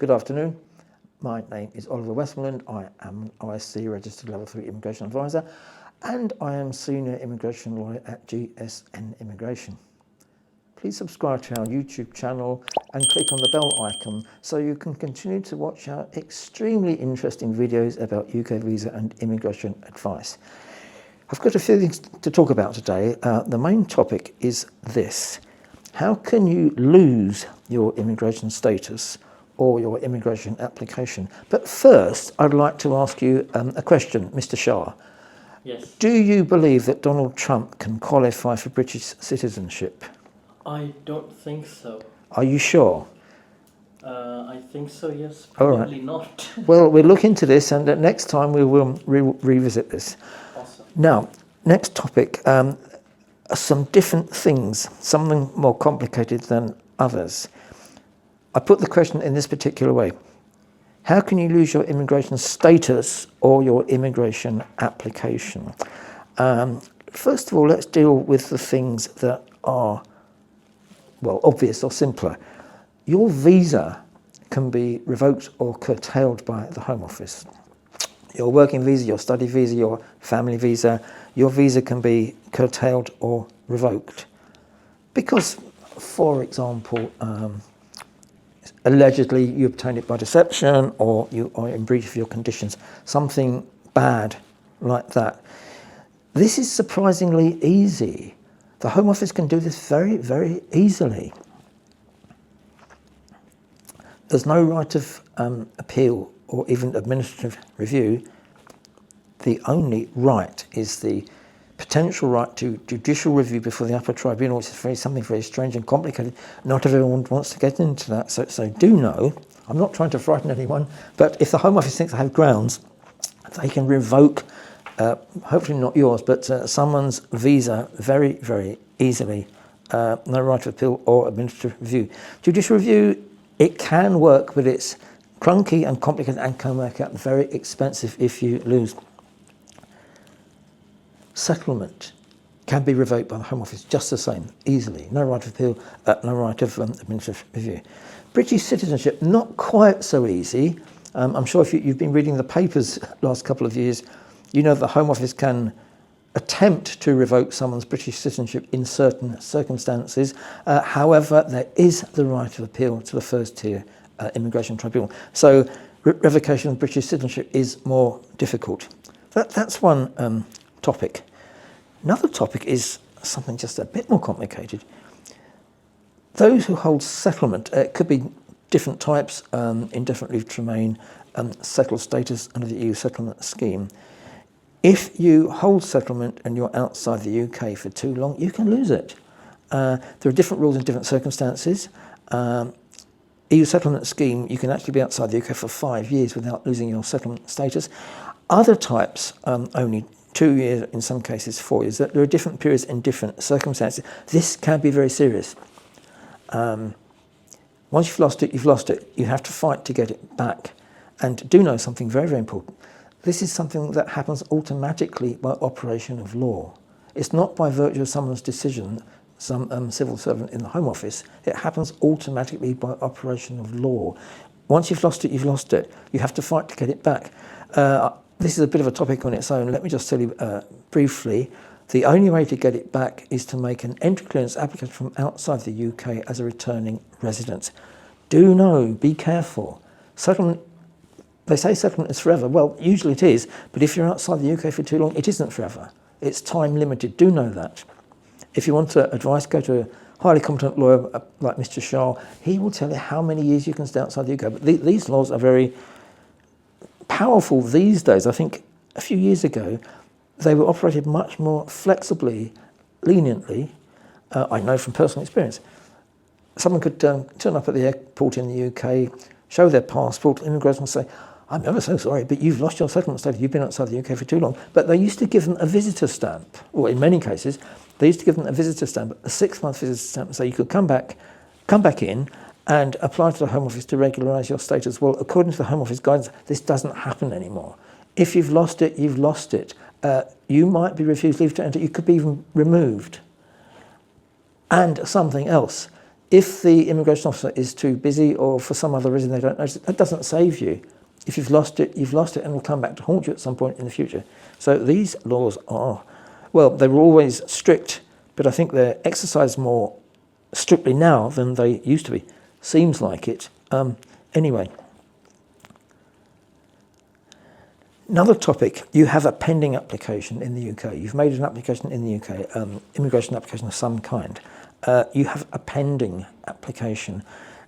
Good afternoon. My name is Oliver Westmoreland. I am an ISC registered level 3 immigration advisor and I am senior immigration lawyer at GSN Immigration. Please subscribe to our YouTube channel and click on the bell icon so you can continue to watch our extremely interesting videos about UK visa and immigration advice. I've got a few things to talk about today. The main topic is this. How can you lose your immigration status or your immigration application? But first, I'd like to ask you a question, Mr. Shah. Yes. Do you believe that Donald Trump can qualify for British citizenship? I don't think so. Are you sure? I think so, yes. All right. Probably not. Well, we'll look into this and next time we will revisit this. Awesome. Now, next topic, some different things, something more complicated than others. I put the question in this particular way. How can you lose your immigration status or your immigration application? First of all, let's deal with the things that are, well, obvious or simpler. Your visa can be revoked or curtailed by the Home Office. Your working visa, your study visa, your family visa, your visa can be curtailed or revoked. Because, for example, allegedly you obtained it by deception or you are in breach of your conditions, something bad like that. This is surprisingly easy. The Home Office can do this very, very easily. There's no right of appeal or even administrative review. The only right is the potential right to judicial review before the upper tribunal, which is something very strange and complicated. Not everyone wants to get into that. So do know, I'm not trying to frighten anyone, but if the Home Office thinks they have grounds, they can revoke, hopefully not yours, but someone's visa very, very easily. No right of appeal or administrative review. Judicial review, it can work, but it's clunky and complicated and can work out very expensive if you lose. Settlement can be revoked by the Home Office just the same, easily. No right of appeal, no right of administrative review. British citizenship, not quite so easy. I'm sure if you've been reading the papers last couple of years, you know the Home Office can attempt to revoke someone's British citizenship in certain circumstances. However, there is the right of appeal to the first tier immigration tribunal. So revocation of British citizenship is more difficult. That's one topic. Another topic is something just a bit more complicated. Those who hold settlement, it could be different types, indefinite leave to remain, settled status under the EU settlement scheme. If you hold settlement and you're outside the UK for too long, you can lose it. There are different rules in different circumstances. EU settlement scheme, you can actually be outside the UK for 5 years without losing your settlement status. Other types, only 2 years, in some cases 4 years. There are different periods in different circumstances. This can be very serious. Once you've lost it, you've lost it. You have to fight to get it back. And do know something very, very important. This is something that happens automatically by operation of law. It's not by virtue of someone's decision, some civil servant in the Home Office. It happens automatically by operation of law. Once you've lost it, you've lost it. You have to fight to get it back. This is a bit of a topic on its own. Let me just tell you briefly. The only way to get it back is to make an entry clearance application from outside the UK as a returning resident. Do know, be careful. Settlement, they say settlement is forever. Well, usually it is, but if you're outside the UK for too long, it isn't forever. It's time limited. Do know that. If you want advice, go to a highly competent lawyer like Mr. Shah. He will tell you how many years you can stay outside the UK. But these laws are very powerful these days. I think a few years ago, they were operated much more flexibly, leniently. I know from personal experience. Someone could turn up at the airport in the UK, show their passport, immigration will say, I'm ever so sorry, but you've lost your settlement status, you've been outside the UK for too long. But they used to give them a visitor stamp, or in many cases, they used to give them a visitor stamp, a 6-month visitor stamp, and say you could come back in and apply to the Home Office to regularise your status. Well, according to the Home Office guidance, this doesn't happen anymore. If you've lost it, you've lost it. You might be refused leave to enter, you could be even removed. And something else, If the immigration officer is too busy or for some other reason they don't notice it, that doesn't save you. If you've lost it and will come back to haunt you at some point in the future. So these laws are, well, they were always strict, but I think they're exercised more strictly now than they used to be. Seems like it. Anyway. Another topic, you have a pending application in the UK. You've made an application in the UK, immigration application of some kind. You have a pending application.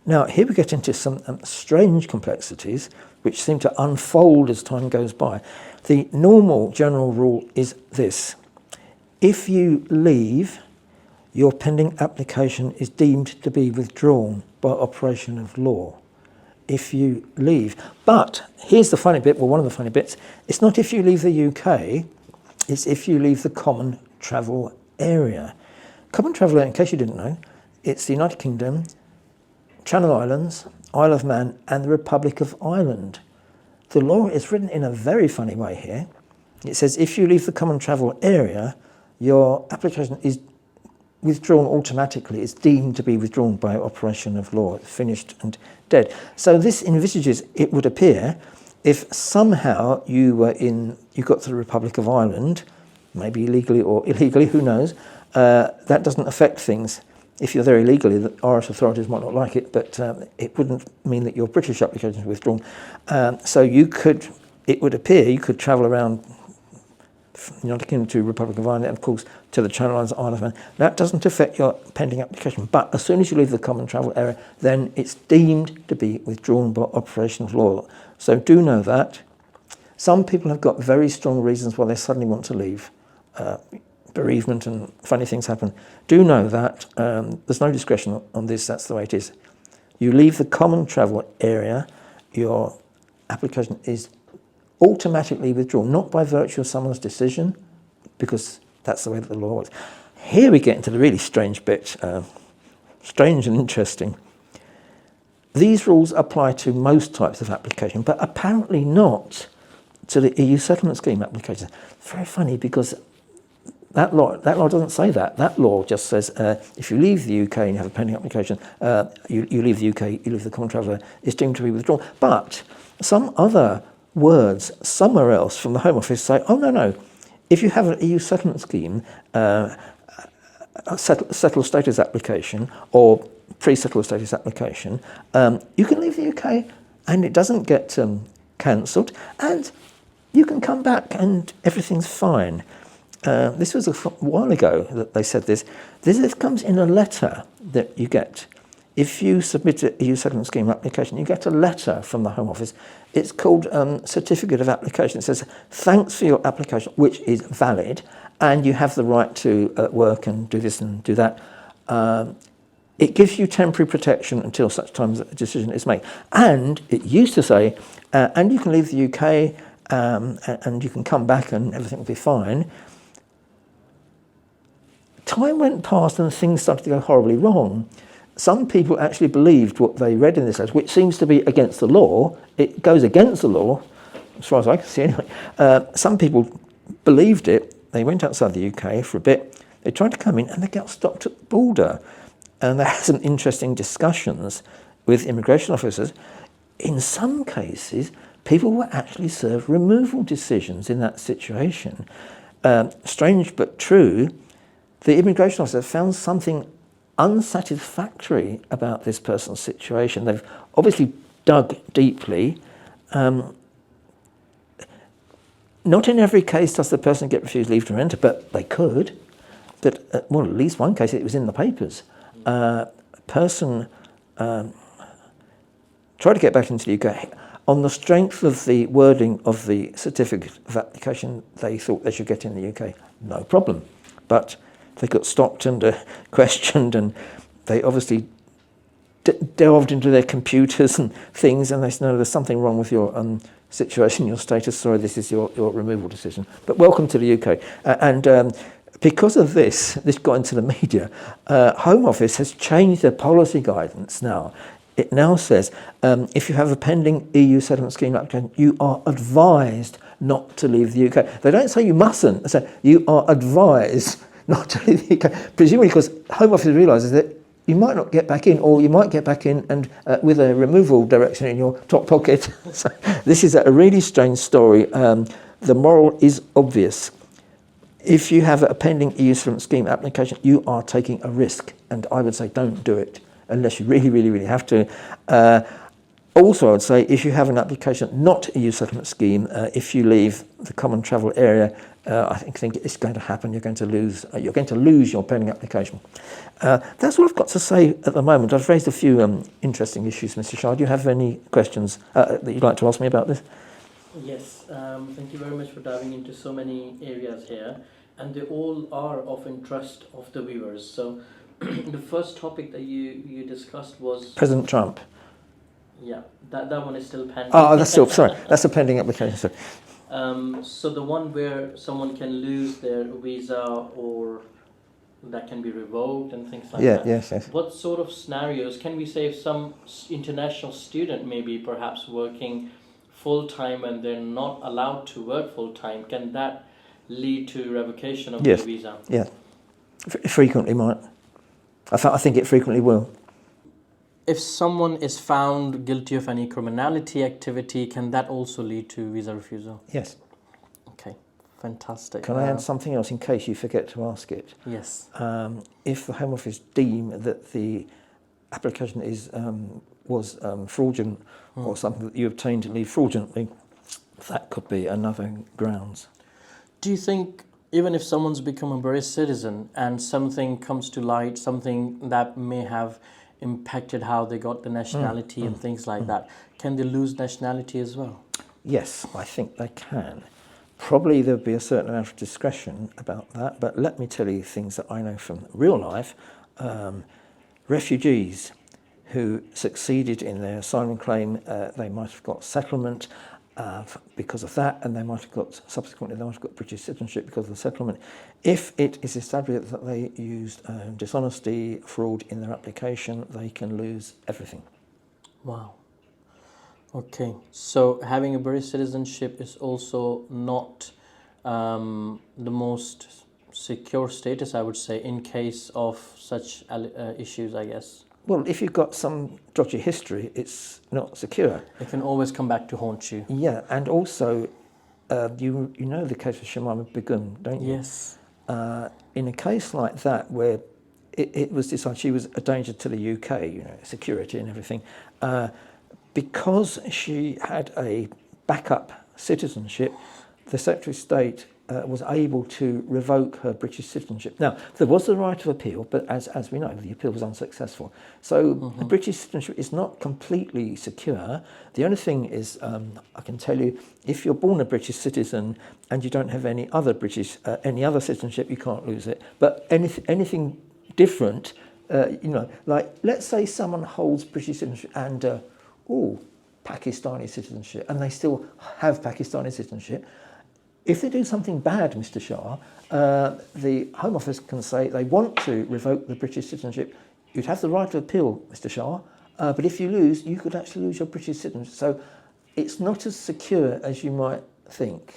Now, here we get into some strange complexities which seem to unfold as time goes by. The normal general rule is this. If you leave, your pending application is deemed to be withdrawn by operation of law. If you leave. But here's the funny bit, well, one of the funny bits. It's not if you leave the UK, it's if you leave the common travel area. Common travel area, in case you didn't know, it's the United Kingdom, Channel Islands, Isle of Man, and the Republic of Ireland. The law is written in a very funny way here. It says if you leave the common travel area, your application is withdrawn automatically. It's deemed to be withdrawn by operation of law. It's finished and dead. So this envisages, it would appear, if somehow you got to the Republic of Ireland, maybe illegally or illegally, who knows, that doesn't affect things. If you're there illegally, the Irish authorities might not like it, but it wouldn't mean that your British application is withdrawn. So it would appear you could travel around United Kingdom to Republic of Ireland and of course to the Channel Islands, Isle of Man. That doesn't affect your pending application, but as soon as you leave the common travel area, then it's deemed to be withdrawn by operation of law. So do know that. Some people have got very strong reasons why they suddenly want to leave. Bereavement and funny things happen. Do know that there's no discretion on this, that's the way it is. You leave the common travel area, your application is automatically withdrawn, not by virtue of someone's decision, because that's the way that the law works. Here we get into the really strange bit, strange and interesting. These rules apply to most types of application, but apparently not to the EU settlement scheme applications. Very funny, because that law doesn't say that. That law just says if you leave the UK and you have a pending application, you leave the UK, you leave the common traveller, it's deemed to be withdrawn. But some other words somewhere else from the Home Office say, oh, no, if you have an EU settlement scheme, a settled status application or pre-settled status application, you can leave the UK and it doesn't get cancelled and you can come back and everything's fine. This was a while ago that they said this. This comes in a letter that you get. If you submit an EU settlement scheme application, you get a letter from the Home Office. It's called Certificate of Application. It says, thanks for your application, which is valid, and you have the right to work and do this and do that. It gives you temporary protection until such time as a decision is made. And it used to say, and you can leave the UK and you can come back and everything will be fine. Time went past and things started to go horribly wrong. Some people actually believed what they read in this letter, which seems to be against the law. It goes against the law, as far as I can see anyway. Some people believed it. They went outside the UK for a bit. They tried to come in and they got stopped at the border. And they had some interesting discussions with immigration officers. In some cases, people were actually served removal decisions in that situation. Strange but true, the immigration officer found something unsatisfactory about this person's situation. They've obviously dug deeply. Not in every case does the person get refused leave to enter, but they could. But well, at least one case it was in the papers. A person tried to get back into the UK. On the strength of the wording of the certificate of application, they thought they should get in the UK. No problem. But they got stopped and questioned, and they obviously delved into their computers and things, and they said, no, there's something wrong with your situation, your status. Sorry, this is your removal decision. But welcome to the UK. Because of this got into the media, Home Office has changed their policy guidance now. It now says, if you have a pending EU settlement scheme application, you are advised not to leave the UK. They don't say you mustn't. They say you are advised not to leave the UK. Presumably because Home Office realises that you might not get back in, or you might get back in and with a removal direction in your top pocket. So this is a really strange story. The moral is obvious. If you have a pending EU settlement scheme application, you are taking a risk, and I would say don't do it unless you really, really, really have to. Also, I would say if you have an application not EU settlement scheme, if you leave the common travel area, I think it's going to happen. You're going to lose your pending application. That's all I've got to say at the moment. I've raised a few interesting issues, Mr. Shah. Do you have any questions that you'd like to ask me about this? Yes, thank you very much for diving into so many areas here, and they all are of interest of the viewers. So the first topic that you discussed was President Trump. Yeah, that one is still pending. Oh, that's still, sorry, that's a pending application. Sorry. So the one where someone can lose their visa or that can be revoked and things like that. Yes. What sort of scenarios can we say if some international student may be perhaps working full-time and they're not allowed to work full-time, can that lead to revocation of their visa? Yeah, frequently might. I think it frequently will. If someone is found guilty of any criminality activity, can that also lead to visa refusal? Yes. Okay, fantastic. Can I add something else in case you forget to ask it? Yes. If the Home Office deem that the application was fraudulent or something that you obtained to leave fraudulently, that could be another grounds. Do you think even if someone's become a British citizen and something comes to light, something that may have impacted how they got the nationality and things like that, can they lose nationality as well? Yes, I think they can. Probably there'll be a certain amount of discretion about that, but let me tell you things that I know from real life. Refugees who succeeded in their asylum claim, they might have got settlement because of that, and they might have got British citizenship because of the settlement. If it is established that they used dishonesty, fraud in their application, they can lose everything. Wow. Okay, so having a British citizenship is also not the most secure status, I would say, in case of such issues, I guess. Well, if you've got some dodgy history, it's not secure. It can always come back to haunt you. Yeah, and also, you know the case of Shamima Begum, don't you? Yes. In a case like that, where it was decided she was a danger to the UK, security and everything, because she had a backup citizenship, the Secretary of State was able to revoke her British citizenship. Now, there was the right of appeal, but as we know, the appeal was unsuccessful. So the British citizenship is not completely secure. The only thing is, I can tell you, if you're born a British citizen and you don't have any other citizenship, you can't lose it. But anything different, like let's say someone holds British citizenship and Pakistani citizenship, and they still have Pakistani citizenship. If they do something bad, Mr. Shah, the Home Office can say they want to revoke the British citizenship. You'd have the right to appeal, Mr. Shah, but if you lose, you could actually lose your British citizenship. So it's not as secure as you might think.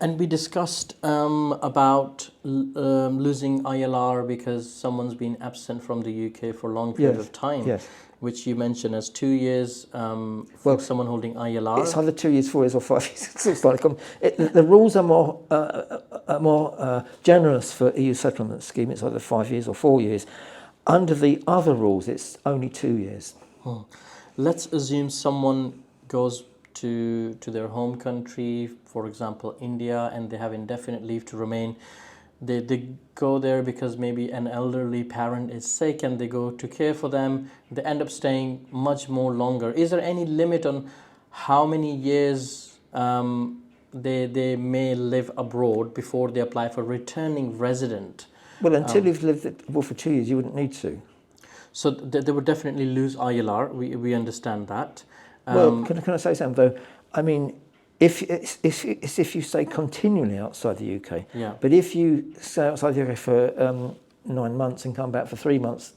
And we discussed about losing ILR because someone's been absent from the UK for a long period of time. Yes. Which you mentioned as 2 years for someone holding ILR. It's either 2 years, 4 years, or 5 years. It's like, the rules are more generous for EU settlement scheme. It's either 5 years or 4 years. Under the other rules, it's only 2 years. Let's assume someone goes to their home country, for example, India, and they have indefinite leave to remain. They go there because maybe an elderly parent is sick and they go to care for them. They end up staying much more longer. Is there any limit on how many years they may live abroad before they apply for returning resident? Well, until you've lived abroad for 2 years, you wouldn't need to. So they would definitely lose ILR. We understand that. Well, can I say something though? I mean, if you stay continually outside the UK, but if you stay outside the UK for 9 months and come back for 3 months,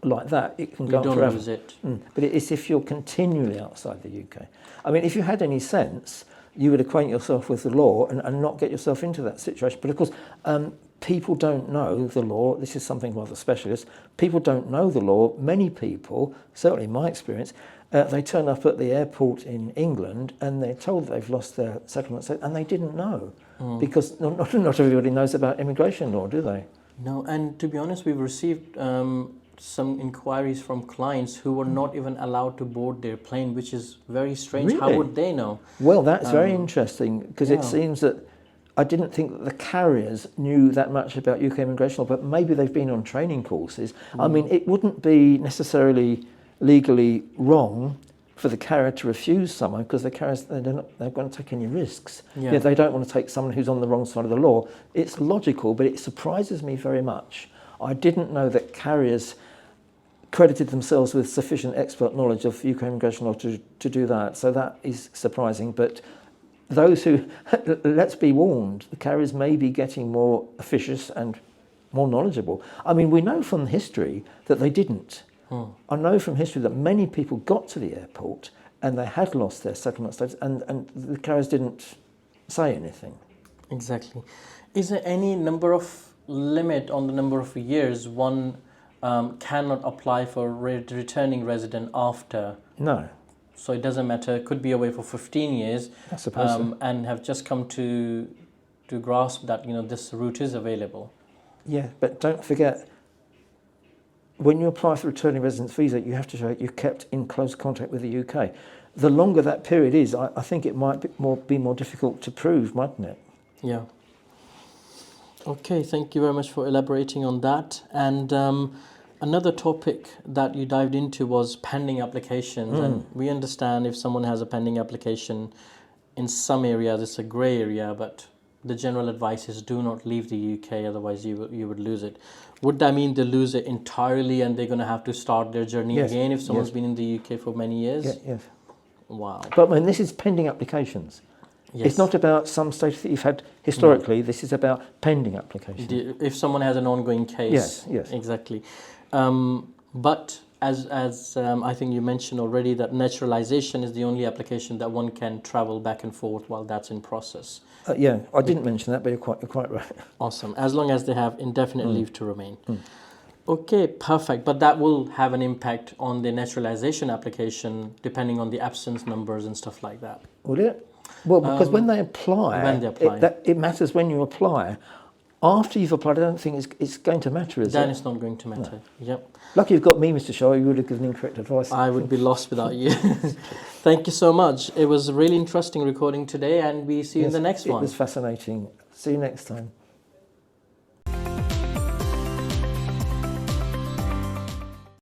like that, it can go on forever. You don't lose it. But it's if you're continually outside the UK. I mean, if you had any sense, you would acquaint yourself with the law and not get yourself into that situation. But of course, people don't know the law. This is something rather specialist. People don't know the law. Many people, certainly in my experience, they turn up at the airport in England and they're told they've lost their settlement status, and they didn't know because not everybody knows about immigration law, do they? No, and to be honest, we've received some inquiries from clients who were not even allowed to board their plane, which is very strange. Really? How would they know? Well, that's very interesting because yeah. it seems that I didn't think that the carriers knew that much about UK immigration law, but maybe they've been on training courses. I mean, it wouldn't be necessarily legally wrong for the carrier to refuse someone because the carriers, they're going to take any risks. Yeah. Yeah, they don't want to take someone who's on the wrong side of the law. It's logical, but it surprises me very much. I didn't know that carriers credited themselves with sufficient expert knowledge of UK immigration law to do that. So that is surprising. But those who, let's be warned, the carriers may be getting more officious and more knowledgeable. I mean, we know from history that they didn't. I know from history that many people got to the airport and they had lost their settlement status and the carriers didn't say anything. Exactly. Is there any limit on the number of years one cannot apply for returning resident after? No. So it doesn't matter, could be away for 15 years I suppose so. and have just come to grasp that, this route is available. Yeah, but don't forget, when you apply for returning residence visa, you have to show you're kept in close contact with the UK. The longer that period is, I think it might be more difficult to prove, mightn't it? Yeah. Okay, thank you very much for elaborating on that. And another topic that you dived into was pending applications. And we understand if someone has a pending application, in some areas it's a grey area, but the general advice is do not leave the UK, otherwise you would lose it. Would that mean they lose it entirely and they're going to have to start their journey again if someone's been in the UK for many years? Yes. Wow. But when this is pending applications. Yes. It's not about some status that you've had historically. This is about pending applications. If someone has an ongoing case. Yes. Exactly. But as I think you mentioned already, that naturalization is the only application that one can travel back and forth while that's in process. Yeah, I didn't mention that, but you're quite right. Awesome. As long as they have indefinite leave to remain. Okay, perfect. But that will have an impact on the naturalization application, depending on the absence numbers and stuff like that. Would it? Well, because when they apply, it matters when you apply. After you've applied, I don't think it's going to matter, is it? Then it's not going to matter. No. Yep. Lucky you've got me, Mr. Shaw. You would have given incorrect advice. I would be lost without you. Thank you so much. It was a really interesting recording today, and we see you in the next one. It was fascinating. See you next time.